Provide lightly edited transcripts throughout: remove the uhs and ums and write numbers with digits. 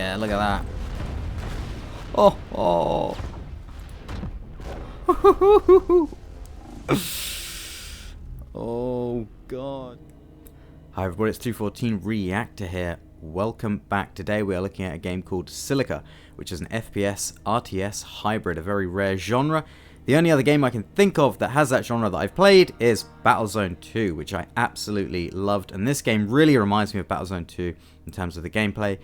Yeah, look at that. Oh, oh. Oh, God. Hi, everybody. It's 214 Reactor here. Welcome back. Today we are looking at a game called Silica, which is an FPS RTS hybrid, a very rare genre. The only other game I can think of that has that genre that I've played is Battlezone 2, which I absolutely loved. And this game really reminds me of Battlezone 2 in terms of the gameplay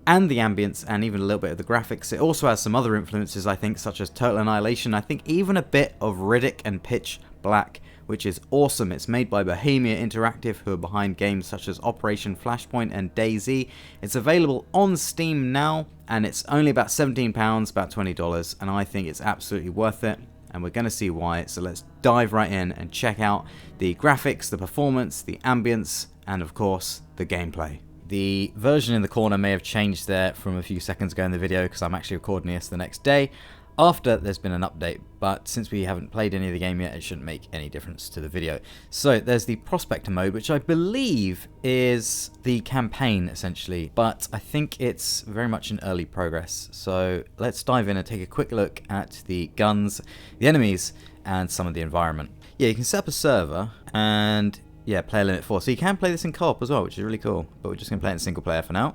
and the ambience and even a little bit of the graphics. It also has some other influences, I think, such as Total Annihilation. I think even a bit of Riddick and Pitch Black, which is awesome. It's made by Bohemia Interactive, who are behind games such as Operation Flashpoint and DayZ. It's available on Steam now, and it's only about £17, about $20, and I think it's absolutely worth it. And we're going to see why, so let's dive right in and check out the graphics, the performance, the ambience, and of course, the gameplay. The version in the corner may have changed there from a few seconds ago in the video because I'm actually recording this the next day after there's been an update, but since we haven't played any of the game yet, it shouldn't make any difference to the video. So there's the Prospector mode, which I believe is the campaign essentially, but I think it's very much in early progress. So let's dive in and take a quick look at the guns, the enemies, and some of the environment. Yeah, you can set up a server and yeah, player limit 4. So you can play this in co-op as well, which is really cool, but we're just going to play it in single player for now.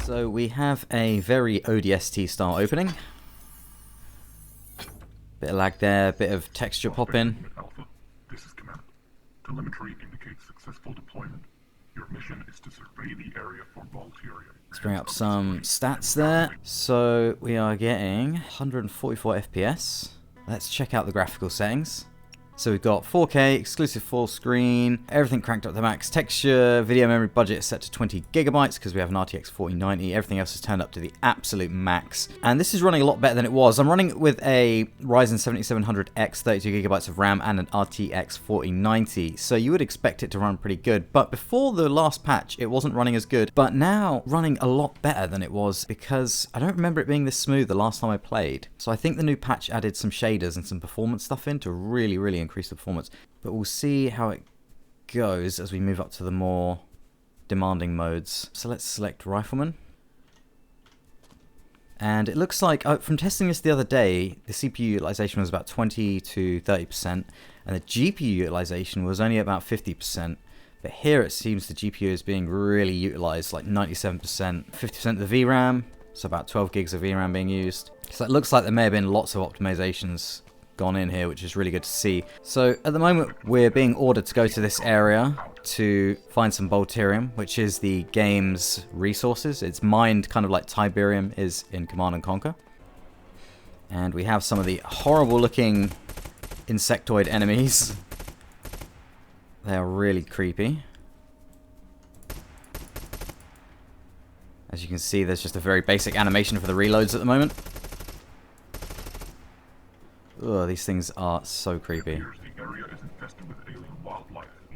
So we have a very ODST style opening. Bit of lag there, bit of texture pop in. Alpha, this is command. Telemetry indicates successful deployment. Your mission is to survey the area for Volterium. Let's bring up some stats there. So we are getting 144 FPS. Let's check out the graphical settings. So we've got 4K, exclusive full screen, everything cranked up to max texture, video memory budget is set to 20 gigabytes because we have an RTX 4090, everything else is turned up to the absolute max. And this is running a lot better than it was. I'm running it with a Ryzen 7700X, 32 gigabytes of RAM, and an RTX 4090, so you would expect it to run pretty good. But before the last patch, it wasn't running as good, but now running a lot better than it was because I don't remember it being this smooth the last time I played. So I think the new patch added some shaders and some performance stuff in to really increase the performance, but we'll see how it goes as we move up to the more demanding modes. So let's select Rifleman, and it looks like from testing this the other day, the CPU utilization was about 20 to 30% and the GPU utilization was only about 50%, but here it seems the GPU is being really utilized, like 97%, 50% of the VRAM, so about 12 gigs of VRAM being used. So it looks like there may have been lots of optimizations gone in here, which is really good to see. So at the moment we're being ordered to go to this area to find some Volterium, which is the game's resources. It's mined kind of like Tiberium is in Command & Conquer. And we have some of the horrible looking insectoid enemies. They are really creepy. As you can see, there's just a very basic animation for the reloads at the moment. Ugh, these things are so creepy.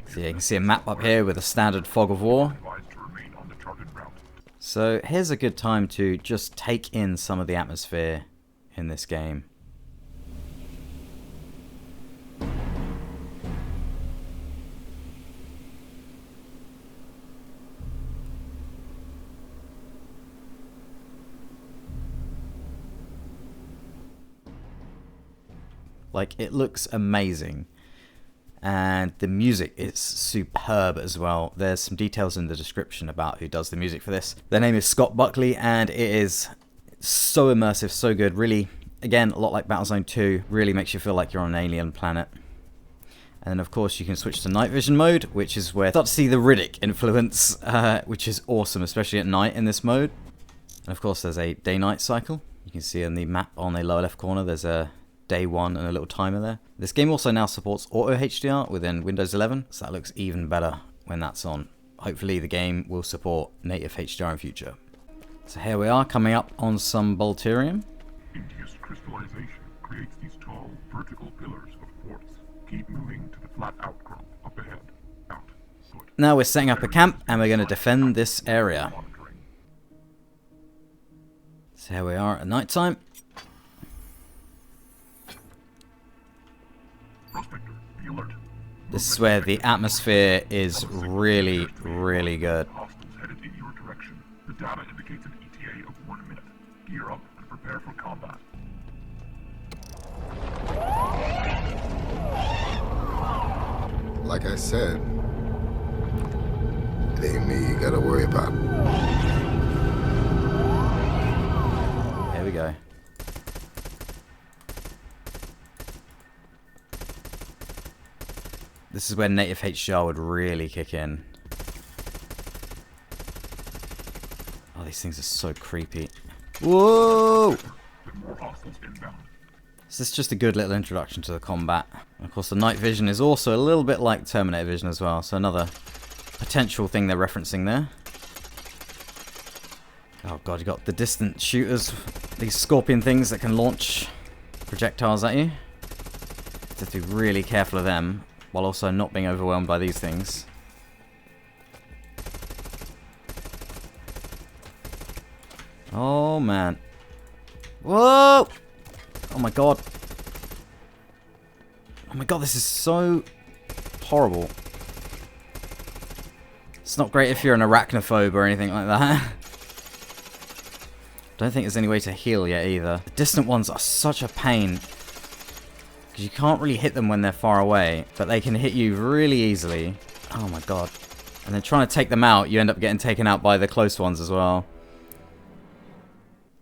So yeah, you can see a map up here with a standard fog of war. So here's a good time to just take in some of the atmosphere in this game. Like, it looks amazing, and the music is superb as well. There's some details in the description about who does the music for this. Their name is Scott Buckley, and it is so immersive, so good. Really, again, a lot like Battlezone 2, really makes you feel like you're on an alien planet. And of course you can switch to night vision mode, which is where you start to see the Riddick influence, which is awesome, especially at night in this mode. And of course there's a day-night cycle. You can see on the map on the lower left corner there's a day 1 and a little timer there. This game also now supports auto HDR within Windows 11, so that looks even better when that's on. Hopefully the game will support native HDR in future. So here we are coming up on some Volterium. Induced crystallization creates these tall vertical pillars of quartz. Keep moving to the flat outcrop up ahead. Out. Good. Now we're setting up a camp and we're going to defend this area. So here we are at night time. This is where the atmosphere is really good. Hostiles headed in your direction. The data indicates an ETA of 1 minute. Gear up and prepare for combat. Like I said, it ain't me you gotta worry about. Here we go. This is where native HDR would really kick in. Oh, these things are so creepy. Whoa! More hostiles inbound. This is just a good little introduction to the combat. And of course, the night vision is also a little bit like Terminator vision as well. So another potential thing they're referencing there. Oh god, you got the distant shooters. These scorpion things that can launch projectiles at you. You have to be really careful of them, while also not being overwhelmed by these things. Oh man. Whoa! Oh my god. Oh my god, this is so horrible. It's not great if you're an arachnophobe or anything like that. Don't think there's any way to heal yet either. The distant ones are such a pain. Because you can't really hit them when they're far away, but they can hit you really easily. Oh my god. And then trying to take them out, you end up getting taken out by the close ones as well.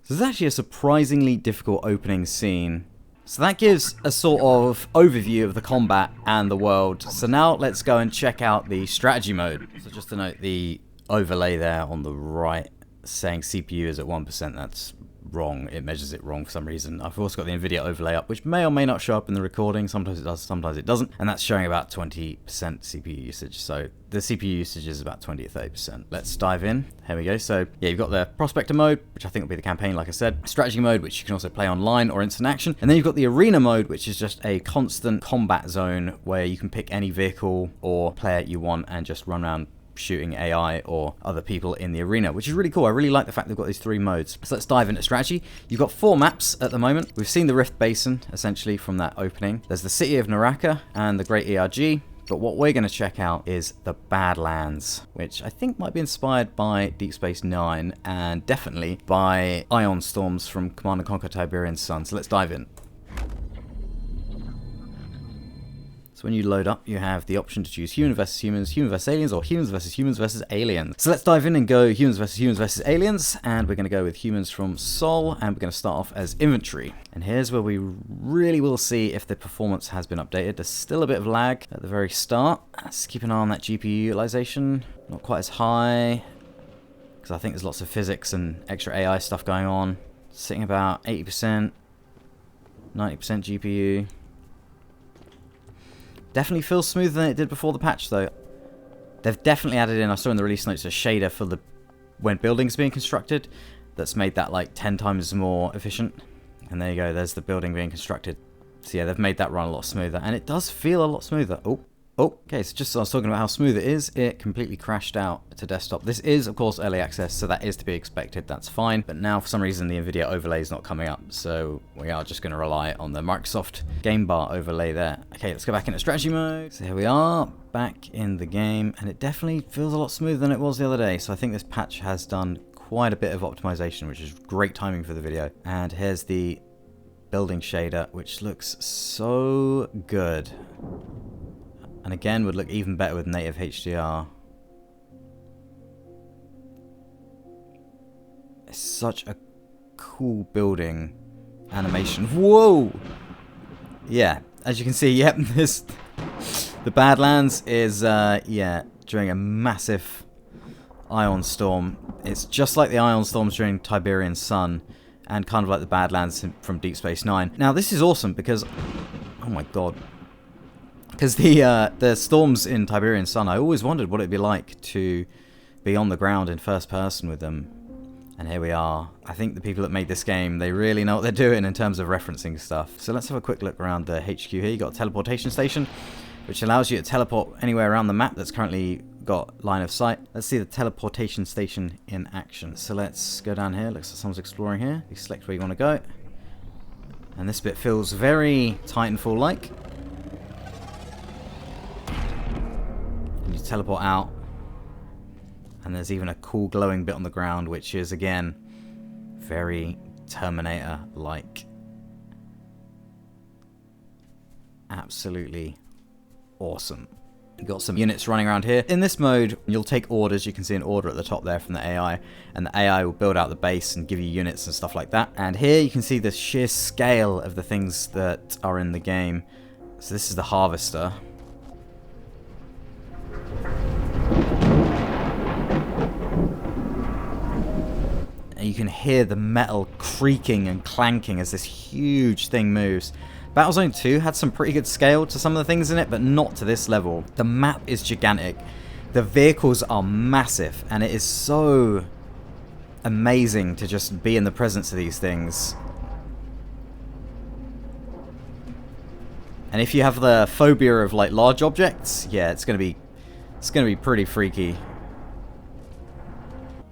So this is actually a surprisingly difficult opening scene. So that gives a sort of overview of the combat and the world. So now let's go and check out the strategy mode. So just to note, the overlay there on the right saying CPU is at 1%, that's wrong. It measures it wrong for some reason. I've also got the NVIDIA overlay up, which may or may not show up in the recording. Sometimes it does, sometimes it doesn't. And that's showing about 20% CPU usage. So the CPU usage is about 20 to 30%. Let's dive in. Here we go. So yeah, you've got the Prospector mode, which I think will be the campaign, like I said. Strategy mode, which you can also play online or instant action. And then you've got the Arena mode, which is just a constant combat zone where you can pick any vehicle or player you want and just run around shooting AI or other people in the arena, which is really cool. I really like the fact they've got these 3 modes. So let's dive into strategy. You've got 4 maps at the moment. We've seen the Rift Basin, essentially, from that opening. There's the City of Naraka and the Great ERG. But what we're going to check out is the Badlands, which I think might be inspired by Deep Space Nine and definitely by Ion Storms from Command & Conquer Tiberian Sun. So let's dive in. So when you load up, you have the option to choose human versus humans aliens, or humans versus aliens. So let's dive in and go humans versus aliens, and we're going to go with humans from Sol, and we're going to start off as infantry. And here's where we really will see if the performance has been updated. There's still a bit of lag at the very start. Let's keep an eye on that GPU utilization. Not quite as high, because I think there's lots of physics and extra AI stuff going on. Sitting about 80%, 90% GPU. Definitely feels smoother than it did before the patch, though. They've definitely added in, I saw in the release notes, a shader for the when buildings are being constructed that's made that like 10 times more efficient. And there you go, there's the building being constructed. So yeah, they've made that run a lot smoother, and it does feel a lot smoother. Oh, okay, so just as I was talking about how smooth it is, it completely crashed out to desktop. This is, of course, early access, so that is to be expected, that's fine. But now, for some reason, the NVIDIA overlay is not coming up, so we are just going to rely on the Microsoft game bar overlay there. Okay, let's go back into strategy mode. So here we are, back in the game, and it definitely feels a lot smoother than it was the other day. So I think this patch has done quite a bit of optimization, which is great timing for the video. And here's the building shader, which looks so good. And again, would look even better with native HDR. It's such a cool building animation. Whoa! Yeah, as you can see, yep, the Badlands is, yeah, during a massive ion storm. It's just like the ion storms during Tiberian Sun, and kind of like the Badlands from Deep Space Nine. Now, this is awesome because, oh my god. Because the storms in Tiberian Sun, I always wondered what it'd be like to be on the ground in first person with them. And here we are. I think the people that made this game, they really know what they're doing in terms of referencing stuff. So let's have a quick look around the HQ here. You've got a teleportation station, which allows you to teleport anywhere around the map that's currently got line of sight. Let's see the teleportation station in action. So let's go down here. Looks like someone's exploring here. You select where you want to go. And this bit feels very Titanfall-like. You teleport out, and there's even a cool glowing bit on the ground, which is again very Terminator-like. Absolutely awesome. You've got some units running around here. In this mode, you'll take orders. You can see an order at the top there from the AI, and the AI will build out the base and give you units and stuff like that. And here you can see the sheer scale of the things that are in the game. So this is the harvester. And you can hear the metal creaking and clanking as this huge thing moves. Battlezone 2 had some pretty good scale to some of the things in it, but not to this level. The map is gigantic. The vehicles are massive, and it is so amazing to just be in the presence of these things. And if you have the phobia of like large objects, yeah, it's gonna be pretty freaky.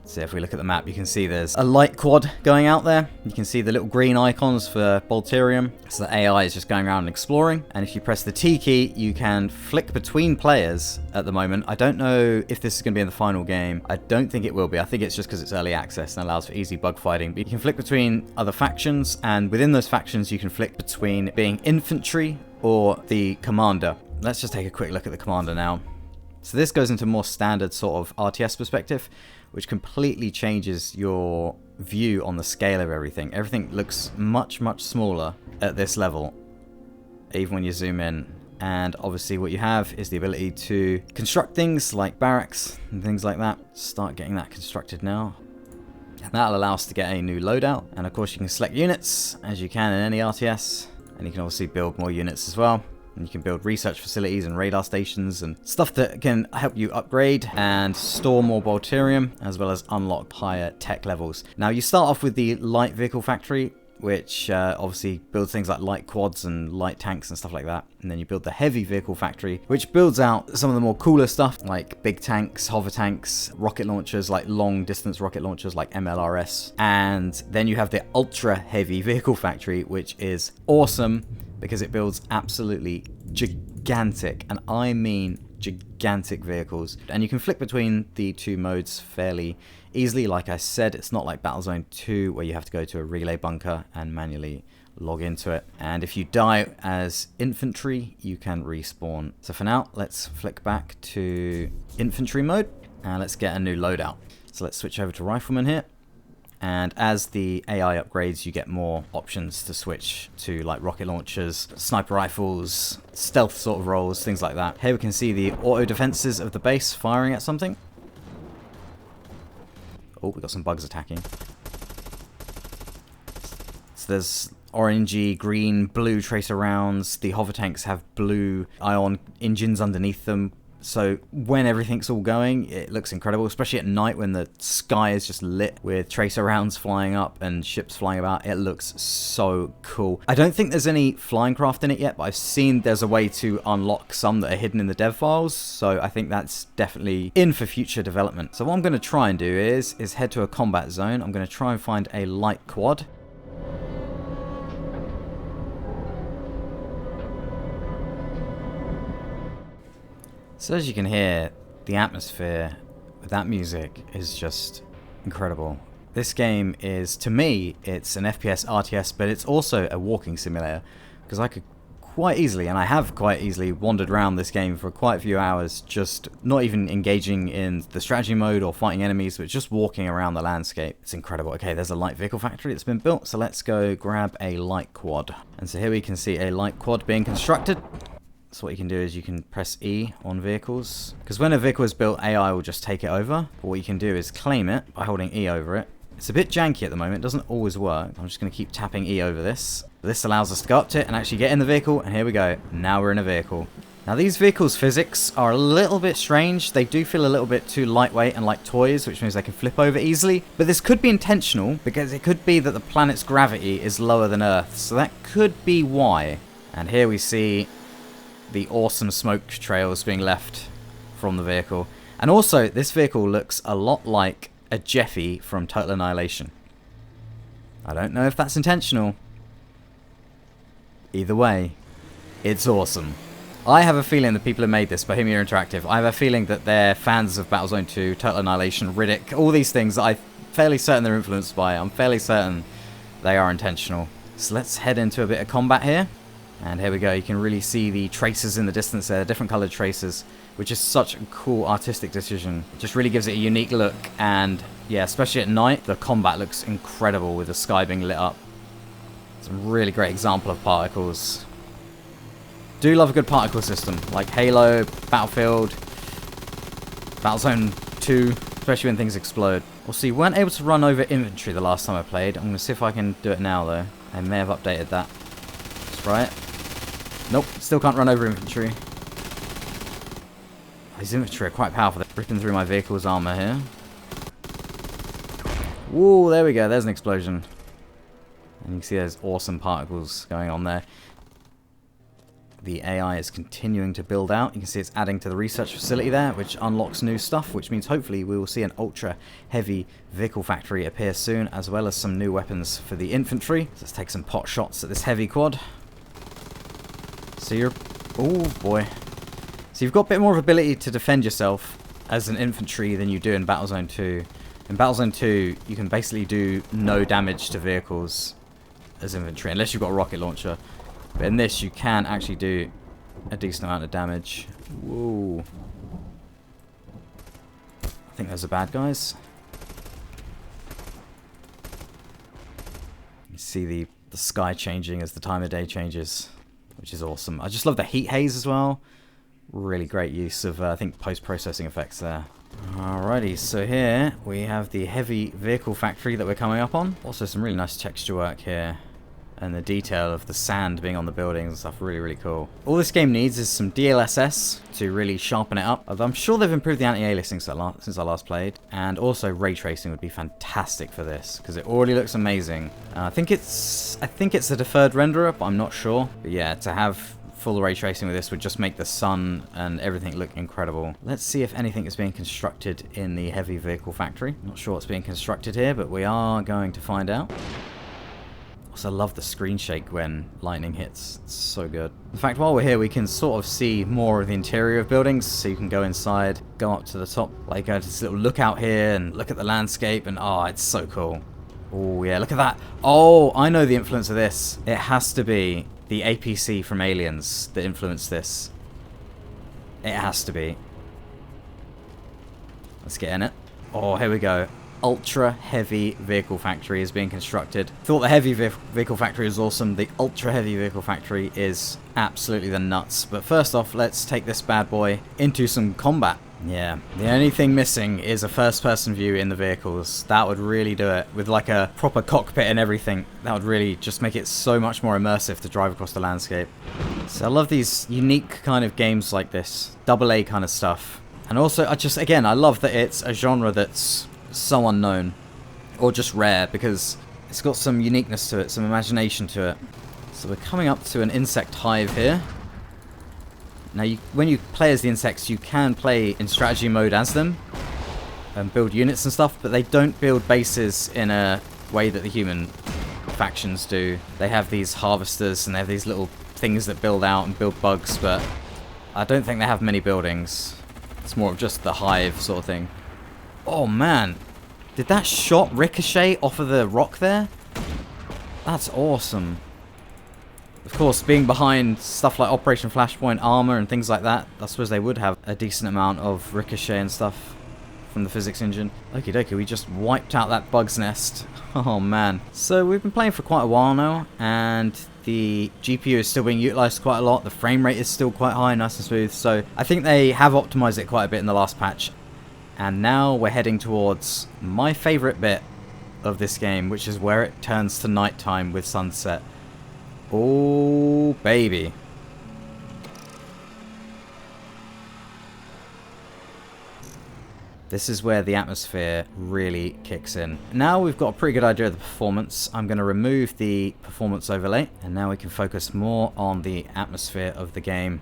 So if we look at the map, you can see there's a light quad going out there. You can see the little green icons for Bolterium. So the AI is just going around and exploring. And if you press the T key, you can flick between players at the moment. I don't know if this is going to be in the final game. I don't think it will be. I think it's just because it's early access and allows for easy bug fighting. But you can flick between other factions, and within those factions, you can flick between being infantry or the commander. Let's just take a quick look at the commander now. So this goes into more standard sort of RTS perspective, which completely changes your view on the scale of everything. Everything looks much, much smaller at this level, even when you zoom in. And obviously what you have is the ability to construct things like barracks and things like that. Start getting that constructed now. And that'll allow us to get a new loadout. And of course you can select units, as you can in any RTS. And you can obviously build more units as well. And you can build research facilities and radar stations and stuff that can help you upgrade and store more Bolterium, as well as unlock higher tech levels. Now you start off with the light vehicle factory, which obviously builds things like light quads and light tanks and stuff like that. And then you build the heavy vehicle factory, which builds out some of the more cooler stuff like big tanks, hover tanks, rocket launchers, like long distance rocket launchers like MLRS. And then you have the ultra heavy vehicle factory, which is awesome because it builds absolutely gigantic, and I mean gigantic vehicles. And you can flick between the two modes fairly easily. Like I said, it's not like Battlezone 2 where you have to go to a relay bunker and manually log into it. And if you die as infantry, you can respawn. So for now, let's flick back to infantry mode and let's get a new loadout. So let's switch over to Rifleman here. And as the AI upgrades, you get more options to switch to, like rocket launchers, sniper rifles, stealth sort of roles, things like that. Here we can see the auto defenses of the base firing at something. Oh, we got some bugs attacking. So there's orangey, green, blue tracer rounds. The hover tanks have blue ion engines underneath them. So when everything's all going, it looks incredible, especially at night when the sky is just lit with tracer rounds flying up and ships flying about. It looks so cool. I don't think there's any flying craft in it yet, but I've seen there's a way to unlock some that are hidden in the dev files. So I think that's definitely in for future development. So what I'm going to try and do is head to a combat zone. I'm going to try and find a light quad. So as you can hear, the atmosphere with that music is just incredible. This game is, to me, it's an FPS RTS, but it's also a walking simulator, because I could quite easily, and I have quite easily, wandered around this game for quite a few hours, just not even engaging in the strategy mode or fighting enemies, but just walking around the landscape. It's incredible. Okay, there's a light vehicle factory that's been built, so let's go grab a light quad. And so here we can see a light quad being constructed. So what you can do is you can press E on vehicles, because when a vehicle is built, AI will just take it over. But what you can do is claim it by holding E over it. It's a bit janky at the moment, it doesn't always work. I'm just going to keep tapping E over this. This allows us to go up to it and actually get in the vehicle, and here we go. Now we're in a vehicle. Now these vehicles' physics are a little bit strange. They do feel a little bit too lightweight and like toys, which means they can flip over easily. But this could be intentional, because it could be that the planet's gravity is lower than Earth's. So that could be why. And here we see the awesome smoke trails being left from the vehicle. And also, this vehicle looks a lot like a Jeffy from Total Annihilation. I don't know if that's intentional. Either way, it's awesome. I have a feeling the people who made this, Bohemia Interactive, I have a feeling that they're fans of Battlezone 2, Total Annihilation, Riddick, all these things that I'm fairly certain they're influenced by. I'm fairly certain they are intentional. So let's head into a bit of combat here. And here we go. You can really see the traces in the distance there, different coloured traces, which is such a cool artistic decision. It just really gives it a unique look. And yeah, especially at night, the combat looks incredible with the sky being lit up. It's a really great example of particles. Do love a good particle system, like Halo, Battlefield, Battlezone 2, especially when things explode. We'll see, weren't able to run over infantry the last time I played. I'm going to see if I can do it now, though. I may have updated that. Let's try it. Nope, still can't run over infantry. These infantry are quite powerful. They're ripping through my vehicle's armor here. Whoa, there we go. There's an explosion. And you can see there's awesome particles going on there. The AI is continuing to build out. You can see it's adding to the research facility there, which unlocks new stuff, which means hopefully we will see an ultra-heavy vehicle factory appear soon, as well as some new weapons for the infantry. So let's take some pot shots at this heavy quad. So you're... oh, boy. So you've got a bit more of ability to defend yourself as an infantry than you do in Battlezone 2. In Battlezone 2, you can basically do no damage to vehicles as infantry, unless you've got a rocket launcher. But in this, you can actually do a decent amount of damage. Whoa. I think those are bad guys. You see the sky changing as the time of day changes, which is awesome. I just love the heat haze as well. Really great use of, I think, post-processing effects there. Alrighty, so here we have the heavy vehicle factory that we're coming up on. Also some really nice texture work here. And the detail of the sand being on the buildings and stuff, really, really cool. All this game needs is some DLSS to really sharpen it up. Although I'm sure they've improved the anti-aliasing since I last played. And also ray tracing would be fantastic for this, because it already looks amazing. I think it's a deferred renderer, but I'm not sure. But yeah, to have full ray tracing with this would just make the sun and everything look incredible. Let's see if anything is being constructed in the heavy vehicle factory. Not sure what's being constructed here, but we are going to find out. Also, I love the screen shake when lightning hits. It's so good. In fact, while we're here, we can sort of see more of the interior of buildings. So you can go inside, go up to the top, like go to this little lookout here and look at the landscape. And oh, it's so cool. Oh, yeah, look at that. Oh, I know the influence of this. It has to be the APC from Aliens that influenced this. It has to be. Let's get in it. Oh, here we go. Ultra heavy vehicle factory is being constructed. Thought the heavy vehicle factory is awesome. The ultra heavy vehicle factory is absolutely the nuts. But first off, let's take this bad boy into some combat. Yeah, the only thing missing is a first person view in the vehicles. That would really do it, with like a proper cockpit and everything. That would really just make it so much more immersive to drive across the landscape. So I love these unique kind of games like this, AA kind of stuff. And also, I love that it's a genre that's so unknown, or just rare, because it's got some uniqueness to it, some imagination to it. So we're coming up to an insect hive here. Now, when you play as the insects, you can play in strategy mode as them and build units and stuff, but they don't build bases in a way that the human factions do. They have these harvesters and they have these little things that build out and build bugs, but I don't think they have many buildings. It's more of just the hive sort of thing. Oh man, did that shot ricochet off of the rock there? That's awesome. Of course, being behind stuff like Operation Flashpoint armor and things like that, I suppose they would have a decent amount of ricochet and stuff from the physics engine. Okie dokie, we just wiped out that bug's nest. Oh man. So we've been playing for quite a while now, and the GPU is still being utilized quite a lot. The frame rate is still quite high, nice and smooth. So I think they have optimized it quite a bit in the last patch. And now we're heading towards my favorite bit of this game, which is where it turns to nighttime with sunset. Oh, baby. This is where the atmosphere really kicks in. Now we've got a pretty good idea of the performance. I'm going to remove the performance overlay, and now we can focus more on the atmosphere of the game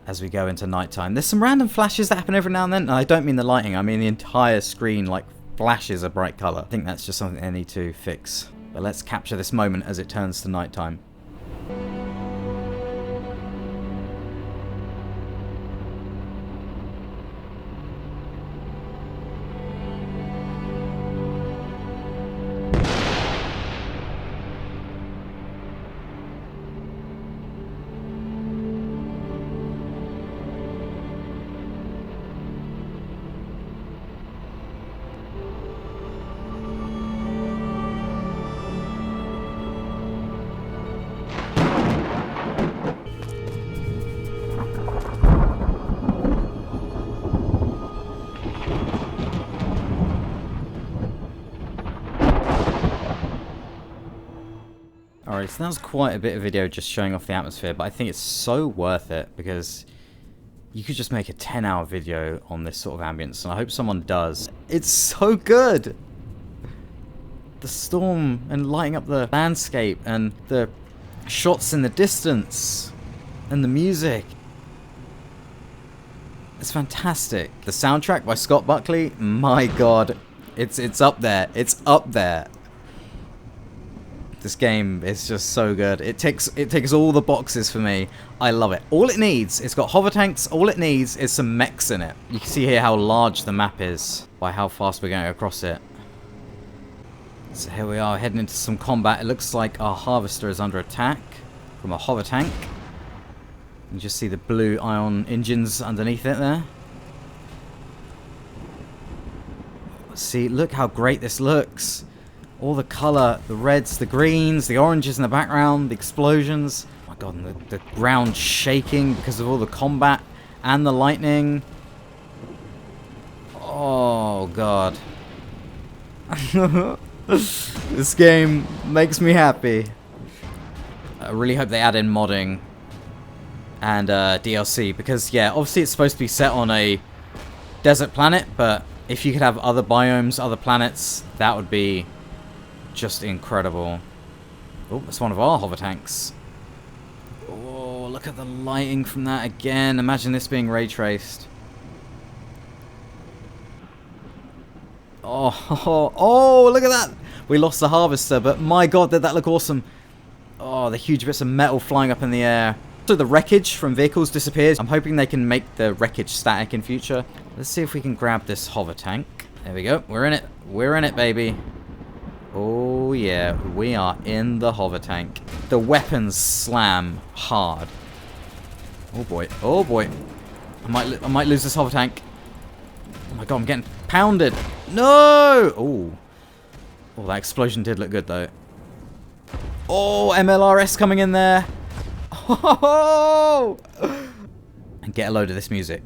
as we go into nighttime. There's some random flashes that happen every now and then. And I don't mean the lighting, I mean the entire screen like flashes a bright color. I think that's just something they need to fix. But let's capture this moment as it turns to nighttime. Alright, so that was quite a bit of video just showing off the atmosphere, but I think it's so worth it because you could just make a 10-hour video on this sort of ambience, and I hope someone does. It's so good! The storm and lighting up the landscape and the shots in the distance and the music. It's fantastic. The soundtrack by Scott Buckley, my god, it's up there. It's up there. This game is just so good. It ticks all the boxes for me. I love it. All it needs, it's got hover tanks. All it needs is some mechs in it. You can see here how large the map is by how fast we're going across it. So here we are heading into some combat. It looks like our harvester is under attack from a hover tank. You just see the blue ion engines underneath it there. See, look how great this looks. All the colour, the reds, the greens, the oranges in the background, the explosions. Oh my god, and the ground shaking because of all the combat and the lightning. Oh god. This game makes me happy. I really hope they add in modding and DLC, because yeah, obviously it's supposed to be set on a desert planet, but if you could have other biomes, other planets, that would be just incredible. Oh, that's one of our hover tanks. Oh, look at the lighting from that again. Imagine this being ray traced. Oh, look at that. We lost the harvester, but my god, did that look awesome. Oh, the huge bits of metal flying up in the air. So the wreckage from vehicles disappears. I'm hoping they can make the wreckage static in future. Let's see if we can grab this hover tank. There we go. We're in it. We're in it, baby. Oh yeah, we are in the hover tank. The weapons slam hard. Oh boy. Oh boy. I might lose this hover tank. Oh my god, I'm getting pounded. No! Oh. Oh, that explosion did look good though. Oh, MLRS coming in there. Oh! And get a load of this music.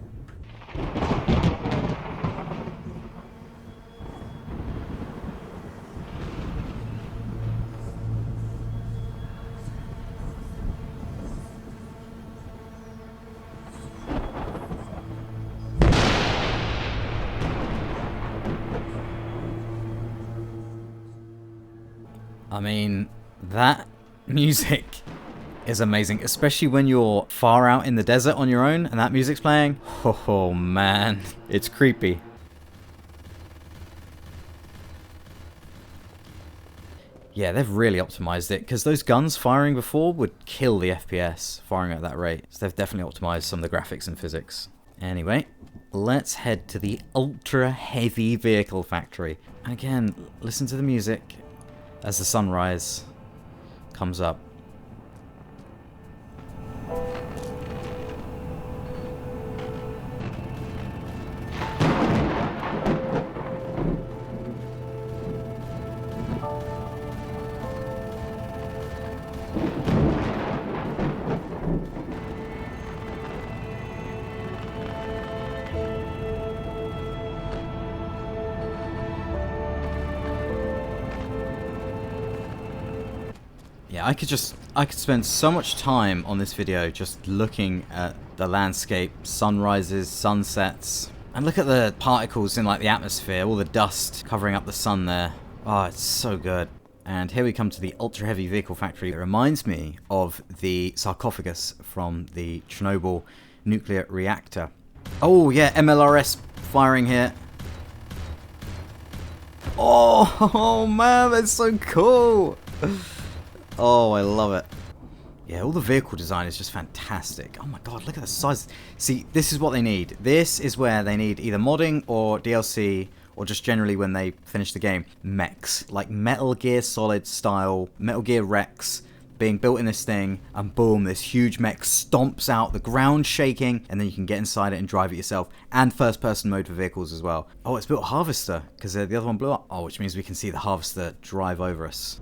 I mean, that music is amazing, especially when you're far out in the desert on your own and that music's playing. Oh man, it's creepy. Yeah, they've really optimized it, because those guns firing before would kill the FPS firing at that rate. So they've definitely optimized some of the graphics and physics. Anyway, let's head to the ultra heavy vehicle factory. And again, listen to the music as the sunrise comes up. Yeah, I could spend so much time on this video just looking at the landscape, sunrises, sunsets, and look at the particles in like the atmosphere, all the dust covering up the sun there. Oh, it's so good. And here we come to the ultra heavy vehicle factory. It reminds me of the sarcophagus from the Chernobyl nuclear reactor. Oh yeah, MLRS firing here. Oh man, that's so cool. Oh, I love it. Yeah, all the vehicle design is just fantastic. Oh my god, look at the size. See, this is what they need. This is where they need either modding or DLC, or just generally when they finish the game, mechs. Like Metal Gear Solid style, Metal Gear Rex being built in this thing, and boom, this huge mech stomps out, the ground shaking, and then you can get inside it and drive it yourself. And first person mode for vehicles as well. Oh, it's built a harvester, because the other one blew up. Oh, which means we can see the harvester drive over us.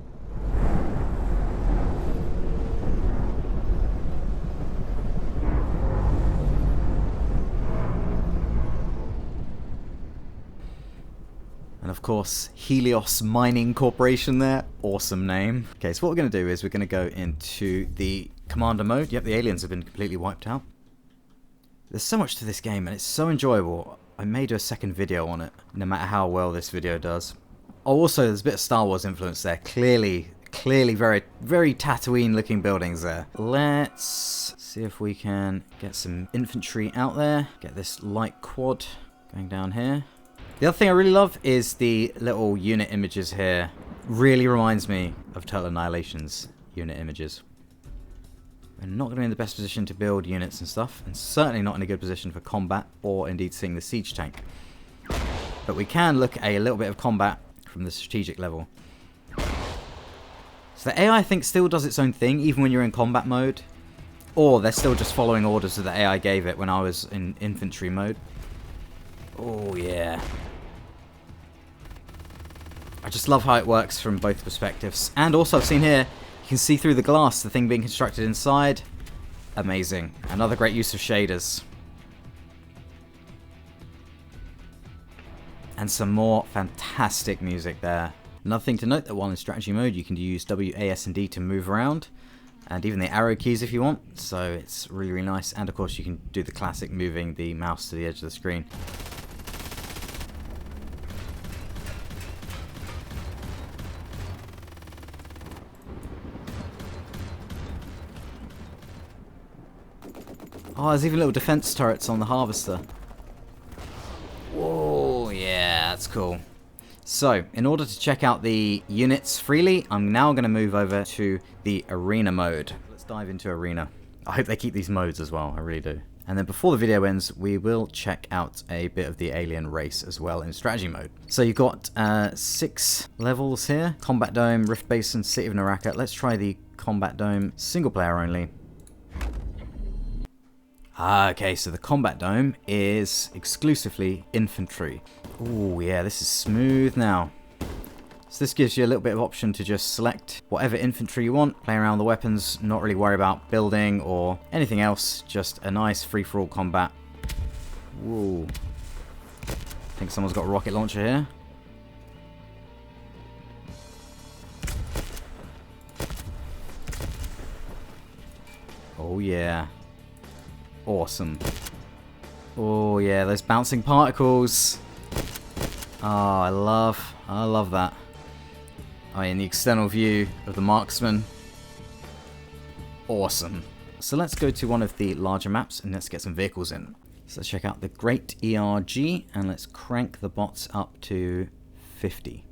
And of course, Helios Mining Corporation there. Awesome name. Okay, so what we're going to do is we're going to go into the commander mode. Yep, the aliens have been completely wiped out. There's so much to this game and it's so enjoyable. I may do a second video on it, no matter how well this video does. Oh, also, there's a bit of Star Wars influence there. Clearly very, very Tatooine looking buildings there. Let's see if we can get some infantry out there. Get this light quad going down here. The other thing I really love is the little unit images here. Really reminds me of Total Annihilation's unit images. We're not going to be in the best position to build units and stuff, and certainly not in a good position for combat or indeed seeing the siege tank. But we can look at a little bit of combat from the strategic level. So the AI I think still does its own thing even when you're in combat mode, or they're still just following orders that the AI gave it when I was in infantry mode. Oh yeah. I just love how it works from both perspectives. And also I've seen here, you can see through the glass the thing being constructed inside. Amazing. Another great use of shaders. And some more fantastic music there. Another thing to note that while in strategy mode you can use W, A, S and D to move around. And even the arrow keys if you want. So it's really, really nice. And of course you can do the classic moving the mouse to the edge of the screen. Oh, there's even little defense turrets on the harvester. Whoa, yeah, that's cool. So, in order to check out the units freely, I'm now going to move over to the arena mode. Let's dive into arena. I hope they keep these modes as well, I really do. And then before the video ends, we will check out a bit of the alien race as well in strategy mode. So you've got 6 levels here. Combat Dome, Rift Basin, City of Naraka. Let's try the Combat Dome, single player only. Okay, so the Combat Dome is exclusively infantry. Oh yeah, this is smooth now. So this gives you a little bit of option to just select whatever infantry you want, play around the weapons, not really worry about building or anything else, just a nice free-for-all combat. Whoa. I think someone's got a rocket launcher here. Oh yeah. Awesome. Oh yeah, those bouncing particles. Oh, I love that. Oh, in the external view of the marksman. Awesome. So let's go to one of the larger maps and let's get some vehicles in. So let's check out the Great ERG and let's crank the bots up to 50.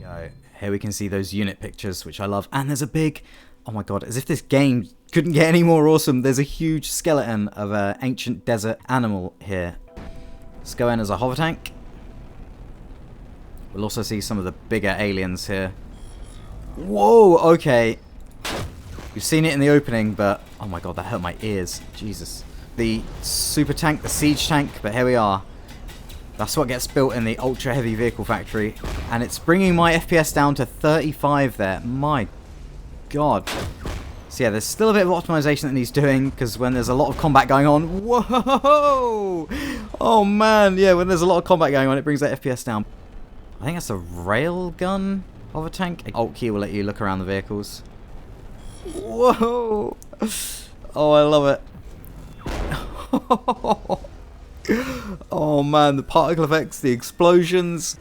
Yo, here we can see those unit pictures, which I love. And there's a big... Oh my god, as if this game couldn't get any more awesome. There's a huge skeleton of an ancient desert animal here. Let's go in as a hover tank. We'll also see some of the bigger aliens here. Whoa, okay. We've seen it in the opening, but... Oh my god, that hurt my ears. Jesus. The super tank, the siege tank, but here we are. That's what gets built in the ultra heavy vehicle factory. And it's bringing my FPS down to 35 there. My god. So yeah, there's still a bit of optimization that needs doing, because when there's a lot of combat going on... Whoa! Oh man, yeah, when there's a lot of combat going on, it brings that FPS down. I think that's a railgun hover tank. Alt key will let you look around the vehicles. Whoa! Oh, I love it. Oh man, the particle effects, the explosions.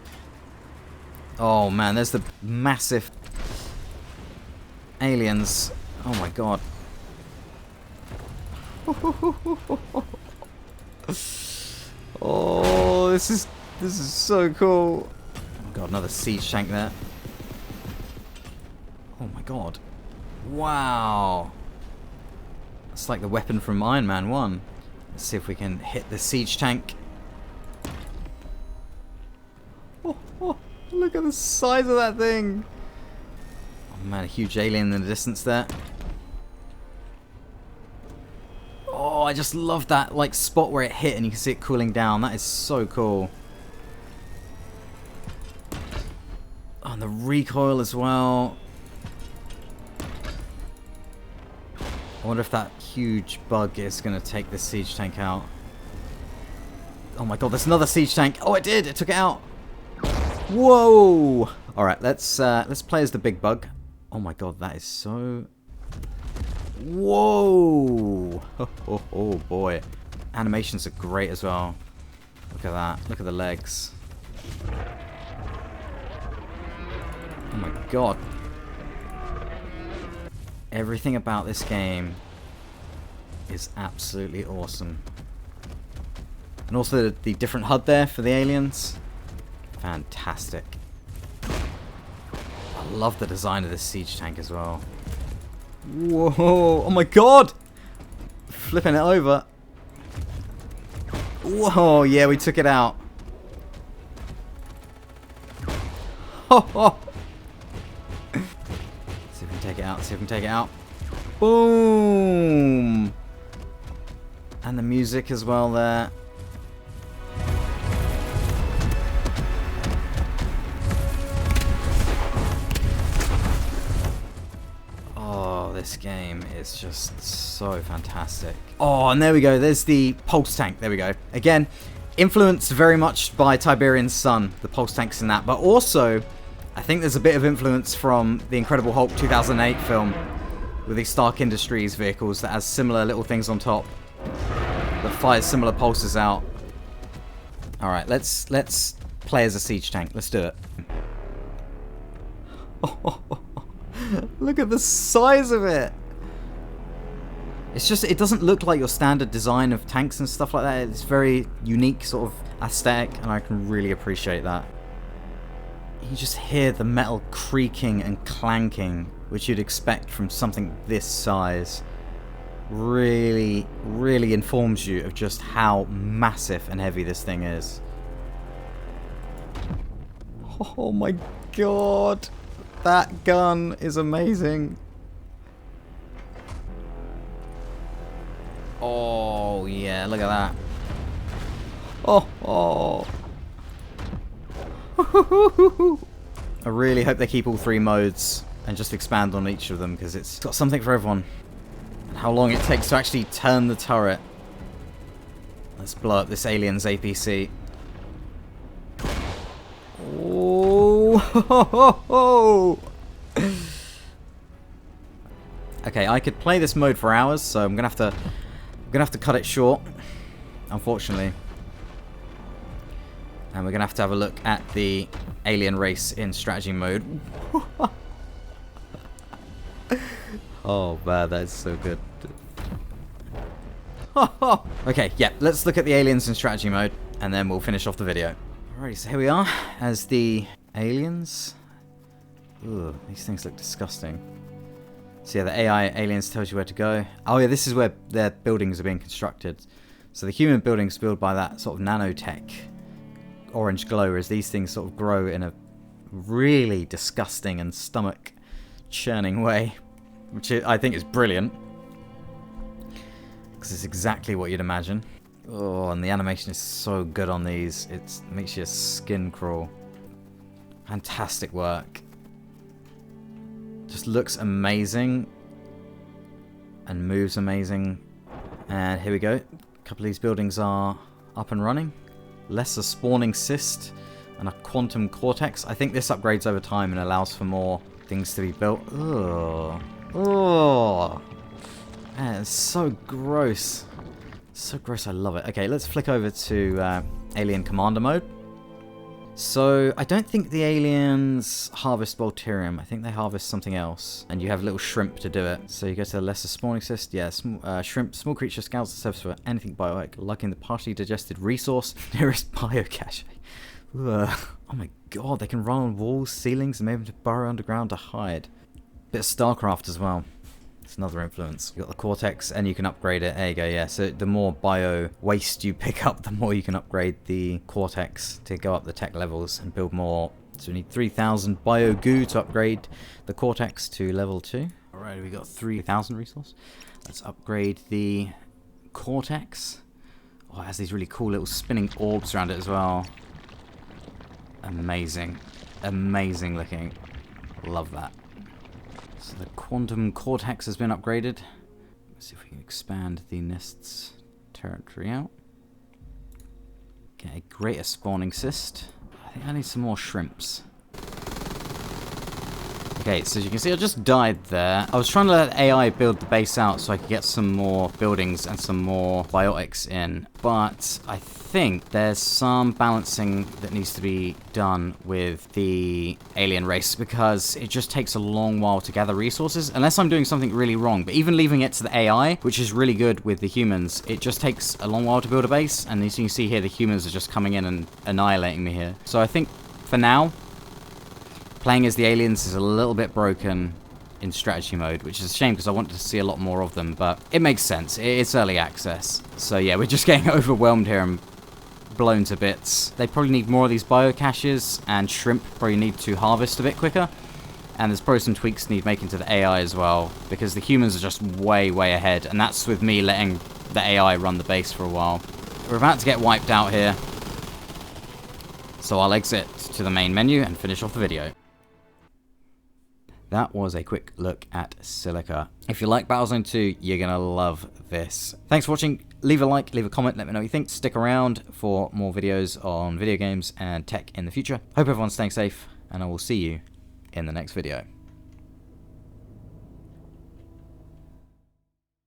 Oh man, there's the massive aliens. Oh my god. Oh, this is so cool. Oh my god, another siege tank there. Oh my god. Wow. It's like the weapon from Iron Man 1. Let's see if we can hit the siege tank. Oh, look at the size of that thing. Oh man, a huge alien in the distance there. Oh, I just love that like spot where it hit and you can see it cooling down. That is so cool. Oh, and the recoil as well. I wonder if that huge bug is going to take this siege tank out. Oh my god, there's another siege tank. Oh, it did. It took it out. Whoa. All right, let's play as the big bug. Oh my god, that is so... Whoa. Oh boy. Animations are great as well. Look at that. Look at the legs. Oh my god. Everything about this game is absolutely awesome. And also the different HUD there for the aliens. Fantastic. I love the design of this siege tank as well. Whoa. Oh my god. Flipping it over. Whoa. Yeah, we took it out. See if we can take it out. See if we can take it out. Boom. And the music as well there. Oh, this game is just so fantastic. Oh, and there we go. There's the pulse tank. There we go. Again, influenced very much by Tiberian's Son, the pulse tanks in that. But also, I think there's a bit of influence from the Incredible Hulk 2008 film with these Stark Industries vehicles that has similar little things on top that fires similar pulses out. Alright, let's play as a siege tank. Let's do it. Look at the size of it! It's just, it doesn't look like your standard design of tanks and stuff like that. It's very unique sort of aesthetic, and I can really appreciate that. You just hear the metal creaking and clanking, which you'd expect from something this size. Really, really informs you of just how massive and heavy this thing is. Oh my god! That gun is amazing. Oh yeah, look at that. Oh. I really hope they keep all three modes and just expand on each of them, because it's got something for everyone. And how long it takes to actually turn the turret. Let's blow up this alien's APC. Oh. Okay, I could play this mode for hours, so I'm gonna have to cut it short, unfortunately. And we're gonna have to look at the alien race in strategy mode. Oh man, that's so good. Okay, yeah, let's look at the aliens in strategy mode, and then we'll finish off the video. Alrighty, so here we are as the aliens. Ugh, these things look disgusting. So yeah, the AI aliens tells you where to go. Oh yeah, this is where their buildings are being constructed. So the human buildings built by that sort of nanotech orange glow, as these things sort of grow in a really disgusting and stomach churning way, which I think is brilliant, because it's exactly what you'd imagine. Oh, and the animation is so good on these. It makes your skin crawl. Fantastic work. Just looks amazing and moves amazing. And here we go. A couple of these buildings are up and running. Lesser spawning cyst and a quantum cortex. I think this upgrades over time and allows for more things to be built. Ugh. Oh, man, it's so gross. So gross, I love it. Okay, let's flick over to Alien Commander mode. So, I don't think the aliens harvest Volterium. I think they harvest something else. And you have little shrimp to do it. So you go to the lesser spawning cyst. Yeah, shrimp. Small creature scouts the surface for anything bioic, liking the partially digested resource nearest biocache. Ugh. Oh my god, they can run on walls, ceilings, and maybe to burrow underground to hide. Bit of StarCraft as well. It's another influence. You've got the Cortex, and you can upgrade it. There you go, yeah. So the more bio waste you pick up, the more you can upgrade the Cortex to go up the tech levels and build more. So we need 3,000 bio goo to upgrade the Cortex to level 2. Alright, we got 3,000 resource. Let's upgrade the Cortex. Oh, it has these really cool little spinning orbs around it as well. Amazing. Amazing looking. Love that. So the quantum cortex has been upgraded. Let's see if we can expand the nest's territory out. Get a greater spawning cyst. I think I need some more shrimps. Okay, so as you can see, I just died there. I was trying to let AI build the base out so I could get some more buildings and some more biotics in. But I think there's some balancing that needs to be done with the alien race because it just takes a long while to gather resources, unless I'm doing something really wrong. But even leaving it to the AI, which is really good with the humans, it just takes a long while to build a base. And as you can see here, the humans are just coming in and annihilating me here. So I think for now, playing as the aliens is a little bit broken in strategy mode, which is a shame because I wanted to see a lot more of them, but it makes sense. It's early access. So yeah, we're just getting overwhelmed here and blown to bits. They probably need more of these biocaches, and shrimp probably need to harvest a bit quicker. And there's probably some tweaks need making to the AI as well, because the humans are just way, way ahead, and that's with me letting the AI run the base for a while. We're about to get wiped out here, so I'll exit to the main menu and finish off the video. That was a quick look at Silica. If you like Battlezone 2, you're going to love this. Thanks for watching. Leave a like, leave a comment, let me know what you think. Stick around for more videos on video games and tech in the future. Hope everyone's staying safe, and I will see you in the next video.